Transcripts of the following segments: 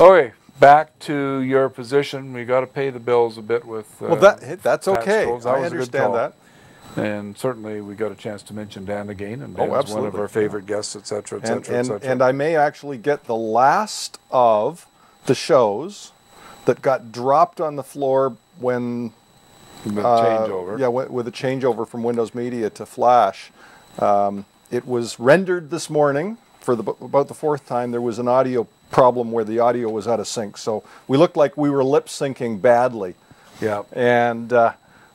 Okay, back to your position. We got to pay the bills a bit with. Well, that's okay. I understand that. And certainly we got a chance to mention Dan again, and Dan's one of our favorite guests, et cetera, et cetera, et cetera. And I may actually get the last of the shows that got dropped on the floor when the changeover. Yeah, with a changeover from Windows Media to Flash. It was rendered this morning for about the fourth time. There was an audio problem where the audio was out of sync, so we looked like we were lip syncing badly. Yeah. And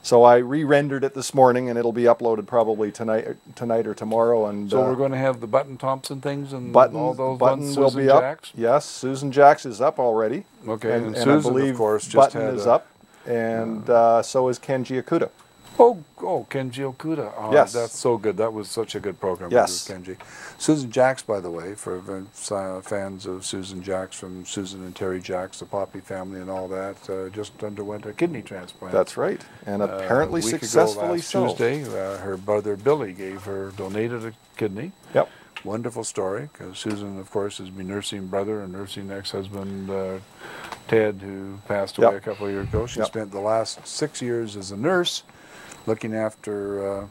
so I re-rendered it this morning, and it'll be uploaded probably tonight or tomorrow. And so we're going to have the Button Thompson things and all those Button ones. will Susan be up. Jacks? Yes, Susan Jacks is up already. Okay, and I Susan, believe of course, just Button had is up, and so is Kenji Okuda. Oh, Kenji Okuda. Oh, yes. That's so good. That was such a good program. Yes. Kenji. Susan Jacks, by the way, for fans of Susan Jacks, from Susan and Terry Jacks, the Poppy family and all that, just underwent a kidney transplant. That's right. And apparently successfully so. Tuesday, her brother Billy donated a kidney. Yep. Wonderful story, because Susan, of course, is my nursing brother and nursing ex-husband, Ted, who passed away a couple of years ago. She spent the last 6 years as a nurse, looking after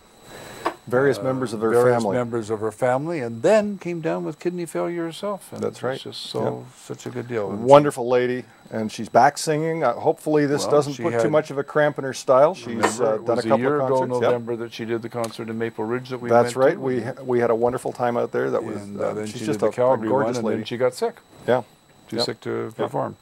various members of her family, and then came down with kidney failure herself. And that's right. It's just such a good deal. Wonderful lady, and she's back singing. Hopefully, this doesn't put too much of a cramp in her style. She's done a couple of concerts. It was a year ago, November, that she did the concert in Maple Ridge that we went to. That's right. We had a wonderful time out there. That was. Then she's she just did the Calgary gorgeous one, lady. and then she got sick. Yeah. Too sick to perform.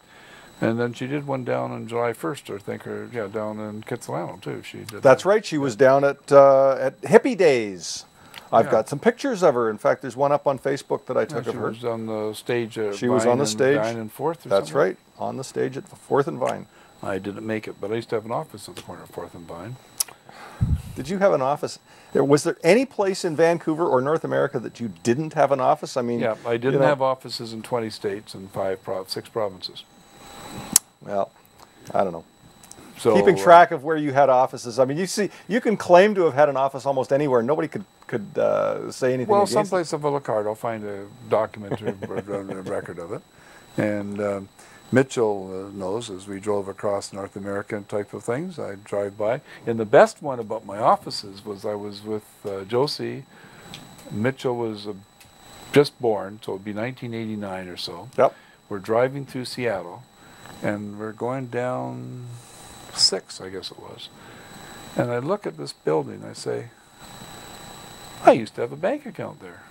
And then she did one down on July 1st, I think, or down in Kitsilano too. She did. That's right. She was down at Hippie Days. I've got some pictures of her. In fact, there's one up on Facebook that I took of her. She was on the stage at She was on the stage. Vine and 4th. That's right, on the stage at 4th and Vine. I didn't make it, but I used to have an office at the corner of 4th and Vine. Did you have an office? Was there any place in Vancouver or North America that you didn't have an office? I mean, yeah, I didn't have offices in 20 states and 6 provinces. Well, I don't know. So, keeping track of where you had offices. I mean, you can claim to have had an office almost anywhere. Nobody could say anything. Well, against someplace of a card, I'll find a document or a record of it. And Mitchell knows, as we drove across North American type of things, I'd drive by. And the best one about my offices was I was with Josie. Mitchell was just born, so it'd be 1989 or so. Yep. We're driving through Seattle, and we're going down 6, I guess it was. And I look at this building, I say, I used to have a bank account there.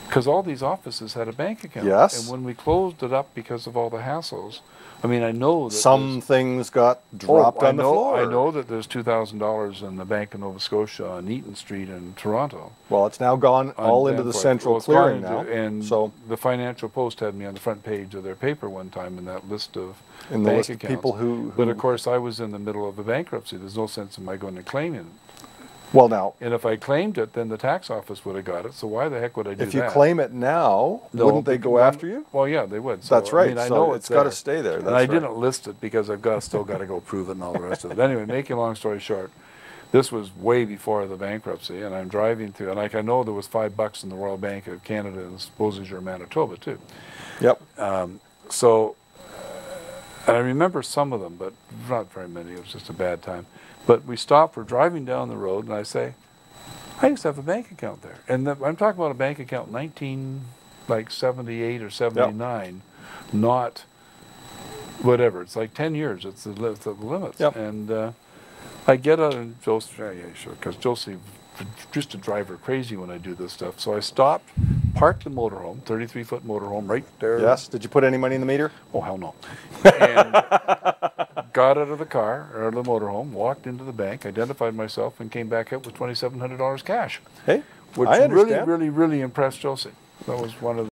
Because all these offices had a bank account. Yes. And when we closed it up because of all the hassles, I mean, I know that some things got dropped on the floor. I know that there's $2,000 in the Bank of Nova Scotia on Eaton Street in Toronto. Well, it's now gone all into the central clearing now. And so the Financial Post had me on the front page of their paper one time in that list of in the list of people who. But of course, I was in the middle of a bankruptcy. There's no sense in my going to claim it. Well, now. And if I claimed it, then the tax office would have got it. So why the heck would I do that? If you claim it now, wouldn't they go after you? Well, yeah, they would. So, that's right. I mean, I so know it's got to stay there. And I didn't list it because I've still got to go prove it and all the rest of it. Anyway, making a long story short, this was way before the bankruptcy, and I'm driving through, and I know there was $5 in the Royal Bank of Canada and supposes you're Manitoba too. Yep. So, and I remember some of them, but not very many. It was just a bad time. But we stopped, we're driving down the road, and I say, I used to have a bank account there. And I'm talking about a bank account in 1978 or 79, not whatever. It's like 10 years. It's the limits. Yep. And I get out, and Josie, yeah, sure, because Josie used to drive her crazy when I do this stuff. So I stopped, parked the motorhome, 33-foot motorhome right there. Yes. Did you put any money in the meter? Oh, hell no. And got out of the car, or the motorhome, walked into the bank, identified myself, and came back out with $2,700 cash. Hey, which I understand. really impressed Josie. That was one of the